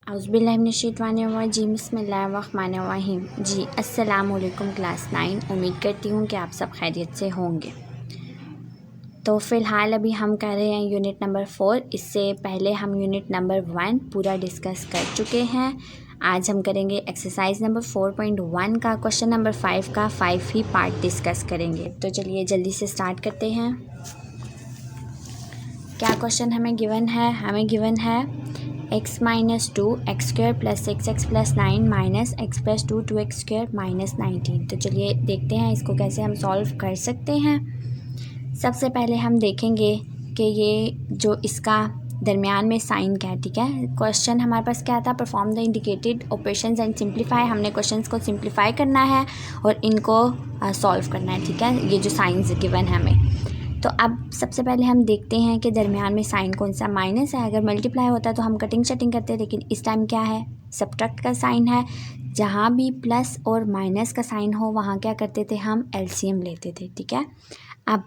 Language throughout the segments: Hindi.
औज़ुबिल्लाहिमिनश्शैतानिर्रजीम बिस्मिल्लाहिर्रहमानिर्रहीम। जी अस्सलाम वालेकुम क्लास 9। उम्मीद करती हूँ कि आप सब खैरियत से होंगे। तो फ़िलहाल अभी हम कर रहे हैं यूनिट नंबर 4। इससे पहले हम यूनिट नंबर 1 पूरा डिस्कस कर चुके हैं। आज हम करेंगे एक्सरसाइज नंबर 4.1 का क्वेश्चन नंबर 5 का 5 ही पार्ट डिस्कस करेंगे। तो चलिए जल्दी से स्टार्ट करते हैं। क्या क्वेश्चन हमें गिवन है? हमें गिवन है x minus 2 x square plus 6x plus 9 minus x plus 2 2x square minus 19। तो चलिए देखते हैं इसको कैसे हम सॉल्व कर सकते हैं। सबसे पहले हम देखेंगे कि ये जो इसका दरमियान में साइन क्या है। ठीक है, क्वेश्चन हमारे पास क्या था? Perform the indicated operations and simplify. हमने क्वेश्चंस को सिंप्लीफाई करना है और इनको सॉल्व करना है। ठीक है, ये जो साइंस गिवन है हमें। तो अब सबसे पहले हम देखते हैं कि दरमियान में साइन कौन सा? माइनस है। अगर मल्टीप्लाई होता तो हम कटिंग शटिंग करते, लेकिन इस टाइम क्या है? सब्ट्रैक्ट का साइन है। जहाँ भी प्लस और माइनस का साइन हो वहाँ क्या करते थे? हम एलसीएम लेते थे। ठीक है, अब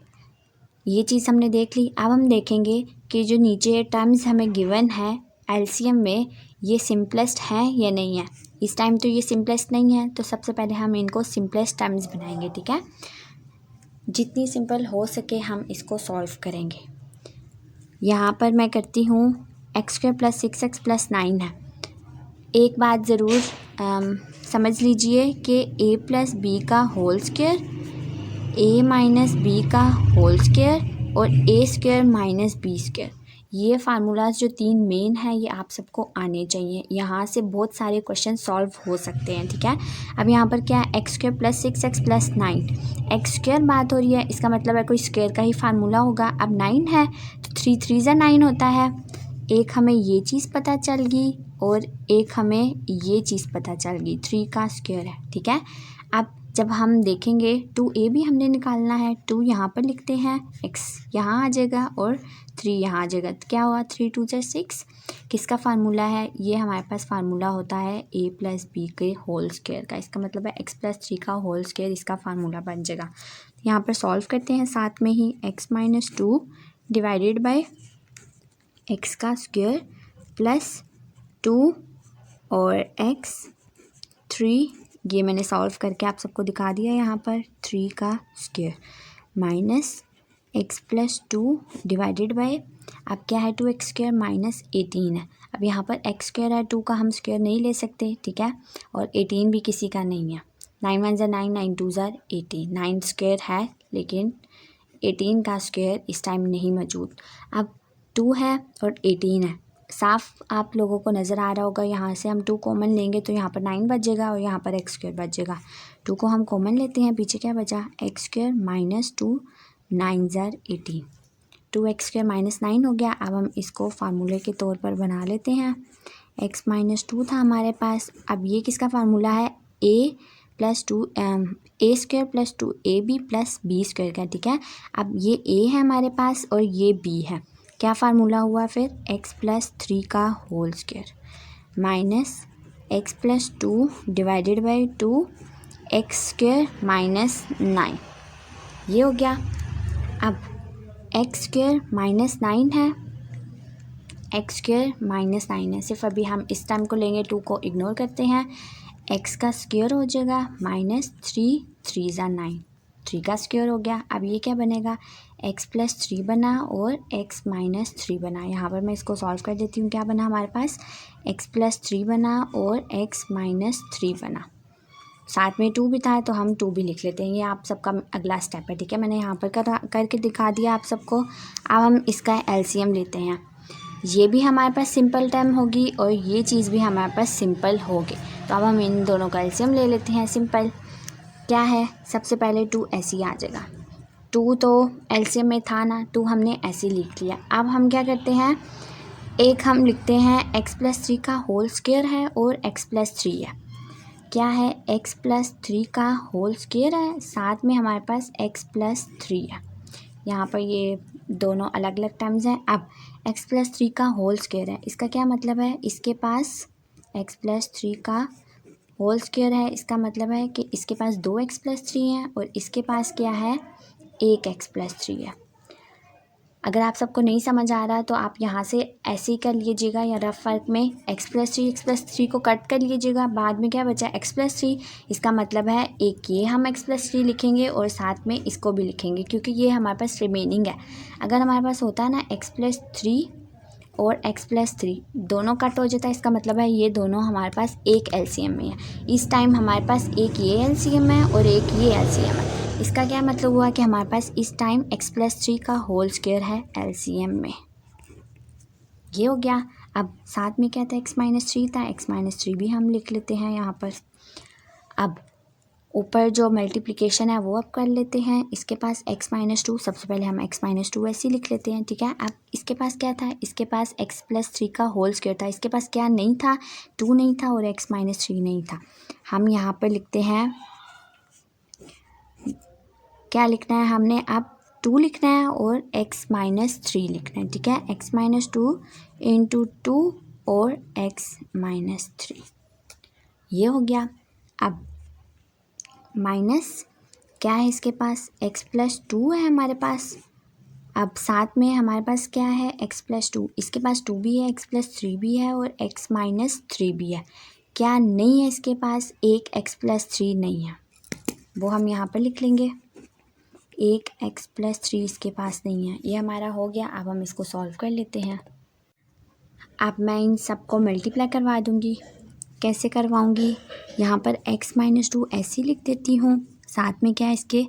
ये चीज़ हमने देख ली। अब हम देखेंगे कि जो नीचे टर्म्स हमें गिवन है एलसीएम में, ये सिंपलेस्ट है या नहीं है। इस टाइम तो ये सिंपलेस्ट नहीं है, तो सबसे पहले हम इनको सिंपलेस्ट टर्म्स बनाएंगे। ठीक है, जितनी सिंपल हो सके हम इसको सॉल्व करेंगे। यहाँ पर मैं करती हूँ x square plus 6x plus 9 है। एक बात ज़रूर समझ लीजिए कि a प्लस बी का whole square, a minus B का होल स्क्वायर और a square minus B square, ये फार्मूलाज जो 3 मेन है ये आप सबको आने चाहिए। यहाँ से बहुत सारे क्वेश्चन सॉल्व हो सकते हैं। ठीक है, अब यहाँ पर क्या है? X square plus 6x plus 9, x square बात हो रही है, इसका मतलब है कोई स्क्वायर का ही फार्मूला होगा। अब 9 है तो 3 3 ज़ा 9 होता है। एक हमें ये चीज़ पता चल गई और एक हमें ये चीज़ पता चल गई, 3 का स्क्वायर है। ठीक है, अब जब हम देखेंगे 2a भी हमने निकालना है। 2 यहाँ पर लिखते हैं, x यहाँ आ जाएगा और 3 यहाँ आ जाएगा। तो क्या हुआ? 3 2 ज़ा 6। किसका फार्मूला है ये? हमारे पास फार्मूला होता है a प्लस बी के होल स्क्वायर का। इसका मतलब है x प्लस 3 का होल स्क्वायर इसका फार्मूला बन जाएगा। यहाँ पर सॉल्व करते हैं साथ में ही। x minus 2 divided by x का स्क्वायर प्लस 2 और x 3, ये मैंने सॉल्व करके आप सबको दिखा दिया। यहाँ पर 3 का square minus x plus 2 divided by, अब क्या है? 2x स्क्वायर माइनस 18 है। अब यहाँ पर x स्क्वायर है, 2 का हम स्क्वायर नहीं ले सकते। ठीक है, और 18 भी किसी का नहीं है। 9 1 ज़ा 9, 9 2 ज़ा 18, 9 स्क्वायर है लेकिन 18 का स्क्वायर इस टाइम नहीं मौजूद। अब 2 है और 18 है, साफ आप लोगों को नज़र आ रहा होगा। यहाँ से हम 2 कॉमन लेंगे तो यहाँ पर 9 बच जाएगा और यहाँ पर एक्स स्क्वायर बच जाएगा। 2 को हम कॉमन लेते हैं, पीछे क्या बचा? एक्स स्क्वायर माइनस 2, 9 ज़ा 18, 2x स्क्वायर माइनस 9 हो गया। अब हम इसको फार्मूले के तौर पर बना लेते हैं। x माइनस 2 था हमारे पास, अब ये किसका फार्मूला है? a plus 2 a square plus 2ab plus b square का। ठीक है, अब ये a है हमारे पास और ये b है। क्या फार्मूला हुआ फिर? x प्लस 3 का whole square minus x plus 2 divided by 2 X square minus 9, ये हो गया। अब एक्स स्क्वायर माइनस 9 है, एक्स स्क्वायर माइनस 9 है, सिर्फ अभी हम इस टाइम को लेंगे, 2 को इग्नोर करते हैं। एक्स का स्क्वायर हो जाएगा माइनस 3 3 ज़ा 9, 3 का स्क्वायर हो गया। अब ये क्या बनेगा? x प्लस 3 बना और x माइनस 3 बना। यहाँ पर मैं इसको सॉल्व कर देती हूँ। क्या बना हमारे पास? x प्लस 3 बना और x माइनस 3 बना, साथ में 2 भी था तो हम 2 भी लिख लेते हैं। ये आप सबका अगला स्टेप है। ठीक है, मैंने यहाँ पर करके दिखा दिया आप सबको। अब हम इसका एलसीएम लेते हैं। ये भी हमारे पास सिंपल टर्म होगी और ये चीज़ भी हमारे पास सिंपल होगी। तो अब हम इन दोनों का एलसीएम ले लेते हैं। सिंपल क्या है? सबसे पहले 2 ऐसे ही आ जाएगा। 2 तो एलसीएम में था ना, 2 हमने ऐसे ही लिख लिया। अब हम क्या करते हैं? एक हम लिखते हैं x प्लस 3 का होल स्क्वायर है और x प्लस 3 है। क्या है? x प्लस 3 का होल स्क्वायर है, साथ में हमारे पास x प्लस 3 है। यहाँ पर ये दोनों अलग अलग टर्म्स हैं। अब x प्लस 3 का होल स्क्वायर है, इसका क्या मतलब है? इसके पास x प्लस 3 का होल स्क्वायर है, इसका मतलब है कि इसके पास 2x प्लस 3 है और इसके पास क्या है? 1x प्लस 3 है। अगर आप सबको नहीं समझ आ रहा तो आप यहाँ से ऐसे ही कर लीजिएगा या रफ वर्क में x+3 को कट कर लीजिएगा। बाद में क्या बचा x+3, इसका मतलब है एक ये हम x+3 लिखेंगे और साथ में इसको भी लिखेंगे क्योंकि ये हमारे पास रिमेनिंग है। अगर हमारे पास होता है ना x+3 और x+3 दोनों कट हो जाता है, इसका मतलब है ये दोनों हमारे पास एक एलसीएम में है। इस टाइम हमारे पास एक ये एलसीएम है और एक ये एलसीएम है। इसका क्या मतलब हुआ कि हमारे पास इस टाइम x+3 का होल स्क्वायर है एलसीएम में। ये हो गया। अब साथ में क्या था, x-3 था, x-3 भी हम लिख लेते हैं यहाँ पर। अब ऊपर जो मल्टीप्लिकेशन है वो अब कर लेते हैं। इसके पास x-2, सबसे पहले हम x-2 ऐसे ही लिख लेते हैं, ठीक है। अब इसके पास क्या था, इसके पास x+3 का होल स्क्वायर था। इसके पास क्या नहीं था, 2 नहीं था और x-3 नहीं था। हम यहाँ पर लिखते हैं, क्या लिखना है हमने, अब 2 लिखना है और x-3 लिखना है, ठीक है। x-2 इंटू 2 और x-3, ये हो गया। अब माइनस क्या है इसके पास, x+2 है हमारे पास। अब साथ में हमारे पास क्या है, x+2, इसके पास 2 भी है, x+3 भी है और x-3 भी है। क्या नहीं है इसके पास, एक x+3 नहीं है, वो हम यहाँ पर लिख लेंगे। एक x+3 इसके पास नहीं है। ये हमारा हो गया। अब हम इसको सॉल्व कर लेते हैं। अब मैं इन सबको मल्टीप्लाई करवा दूँगी। कैसे करवाऊँगी, यहाँ पर x-2 ऐसे लिख देती हूँ, साथ में क्या है इसके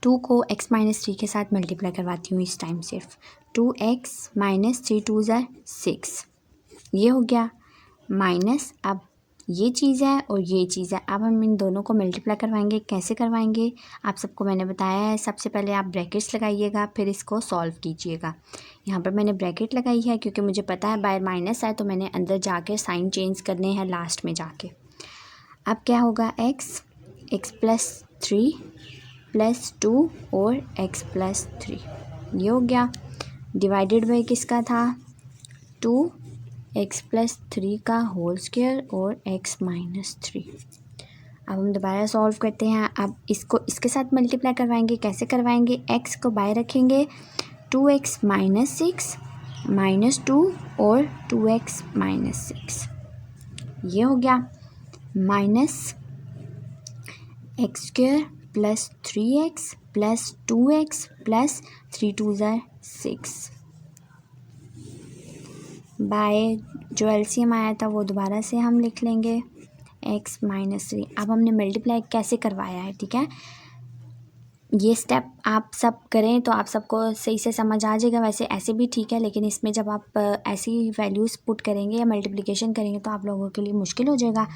2 को x-3 के साथ मल्टीप्लाई करवाती हूँ। इस टाइम सिर्फ 2x-3 2 ज़ा 6, ये हो गया। माइनस अब ये चीज़ है और ये चीज़ है। अब हम इन दोनों को मल्टीप्लाई करवाएंगे। कैसे करवाएंगे आप सबको मैंने बताया है। सबसे पहले आप ब्रैकेट्स लगाइएगा, फिर इसको सॉल्व कीजिएगा। यहाँ पर मैंने ब्रैकेट लगाई है क्योंकि मुझे पता है बाहर माइनस है, तो मैंने अंदर जाके साइन चेंज करने हैं लास्ट में जाके। अब क्या होगा, x+3 + 2 और x+3, ये हो गया। डिवाइडेड बाई किसका था, 2x+3 का होल स्क्वायर और x-3। अब हम दोबारा सॉल्व करते हैं। अब इसको इसके साथ मल्टीप्लाई करवाएंगे। कैसे करवाएंगे, x को बाहर रखेंगे, 2x - 6 - 2 और 2x - 6, ये हो गया। माइनस x² + 3x + 2x + 3 2 ज़ा 6 बाय जो एलसीएम आया था वो दोबारा से हम लिख लेंगे, x-3। अब हमने मल्टीप्लाई कैसे करवाया है, ठीक है। ये स्टेप आप सब करें तो आप सबको सही से समझ आ जाएगा। वैसे ऐसे भी ठीक है, लेकिन इसमें जब आप ऐसी वैल्यूज़ पुट करेंगे या मल्टीप्लिकेशन करेंगे तो आप लोगों के लिए मुश्किल हो जाएगा।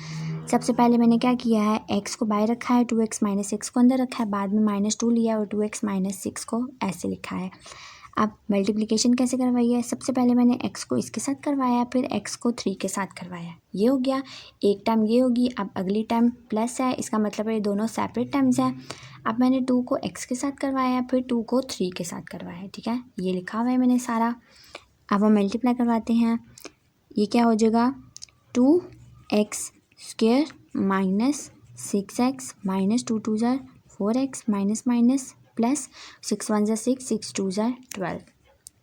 सबसे पहले मैंने क्या किया है, x को बाहर रखा है, 2x - 6 को अंदर रखा है, बाद में -2 लिया और 2x - 6 को ऐसे लिखा है। अब मल्टीप्लिकेशन कैसे करवाई है, सबसे पहले मैंने x को इसके साथ करवाया, फिर x को 3 के साथ करवाया, ये हो गया। एक टाइम ये होगी, अब अगली टाइम प्लस है, इसका मतलब है ये दोनों सेपरेट टाइम्स हैं। अब मैंने 2 को x के साथ करवाया, फिर 2 को 3 के साथ करवाया, ठीक है। ये लिखा हुआ है मैंने सारा। अब हम मल्टीप्लाई करवाते हैं। ये क्या हो जाएगा, 2x² - 6x - 2 2 ज़ा 4x माइनस प्लस 6 1 ज़ा 6 6 2 ज़ा 12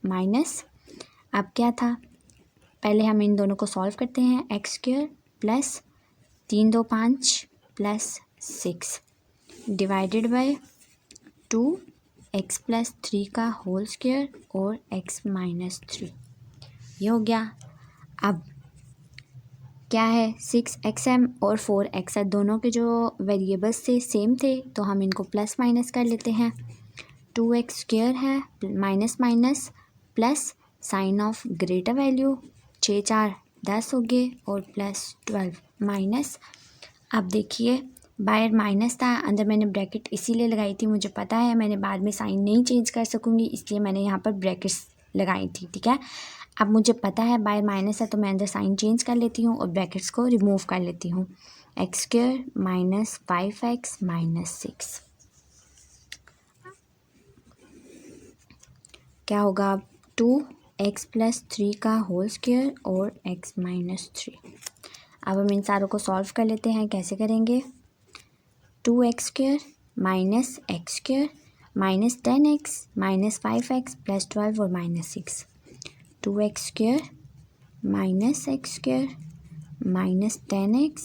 माइनस। अब क्या था, पहले हम इन दोनों को सॉल्व करते हैं। x² + 3 2 5 + 6 डिवाइडेड बाय 2x + 3 का होल स्क्वायर और x-3, ये हो गया। अब क्या है, 6xm और 4x दोनों के जो वेरिएबल्स थे सेम थे, तो हम इनको प्लस माइनस कर लेते हैं। 2x² है, minus minus plus sign of greater value, 6 4 10 हो गए और प्लस 12 माइनस। अब देखिए बाहर माइनस था, अंदर मैंने ब्रैकेट इसीलिए लगाई थी, मुझे पता है मैंने बाद में साइन नहीं चेंज कर सकूँगी, इसलिए मैंने यहाँ पर ब्रैकेट्स लगाई थी, ठीक है। अब मुझे पता है बाहर माइनस है तो मैं अंदर साइन चेंज कर लेती हूँ और ब्रैकेट्स को रिमूव कर लेती हूँ। x² - 5x - 6 क्या होगा, 2x + 3 का होल स्क्वायर और x-3। अब हम इन सारों को सॉल्व कर लेते हैं। कैसे करेंगे, 2x² - x² minus 10x minus 5x plus 12 और minus 6, 2x² minus x² minus 10x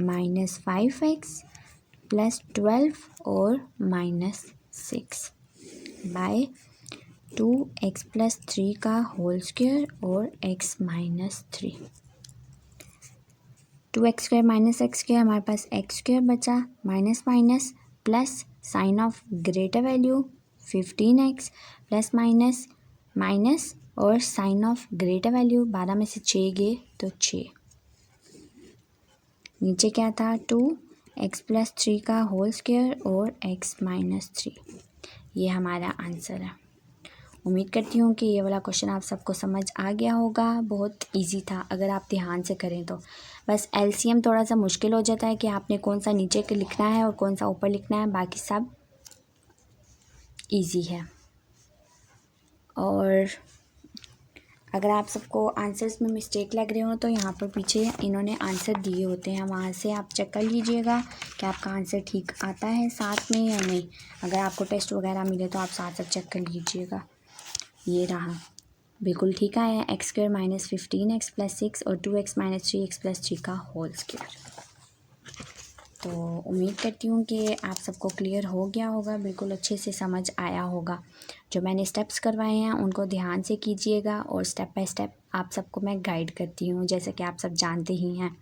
minus 5x plus 12 और माइनस 6 बाय 2x प्लस 3 का होल स्क्वायर और x minus 3। 2x² minus x² हमारे पास x² बचा, minus minus plus sign of greater value 15x plus minus minus और साइन ऑफ ग्रेटर वैल्यू 12 में से 6 गए तो 6। नीचे क्या था 2x प्लस 3 का होल स्क्वायर और x माइनस 3। ये हमारा आंसर है। उम्मीद करती हूँ कि ये वाला क्वेश्चन आप सबको समझ आ गया होगा। बहुत इजी था अगर आप ध्यान से करें तो। बस एलसीएम थोड़ा सा मुश्किल हो जाता है कि आपने कौन सा नीचे के लिखना है और कौन सा ऊपर लिखना है, बाकी सब इजी है। और अगर आप सबको आंसर्स में मिस्टेक लग रहे हो तो यहाँ पर पीछे इन्होंने आंसर दिए होते हैं, वहाँ से आप चेक कर लीजिएगा कि आपका आंसर ठीक आता है साथ में या नहीं। अगर आपको टेस्ट वगैरह मिले तो आप साथ साथ चेक कर लीजिएगा। ये रहा, बिल्कुल ठीक आया, x² माइनस 15x प्लस 6 और 2x माइनस 3x प्लस 3 का होल स्क्वायर। तो उम्मीद करती हूँ कि आप सबको क्लियर हो गया होगा, बिल्कुल अच्छे से समझ आया होगा। जो मैंने स्टेप्स करवाए हैं उनको ध्यान से कीजिएगा और स्टेप बाय स्टेप आप सबको मैं गाइड करती हूँ, जैसे कि आप सब जानते ही हैं।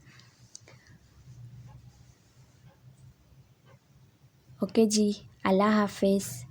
ओके जी, अल्लाह हाफिज़।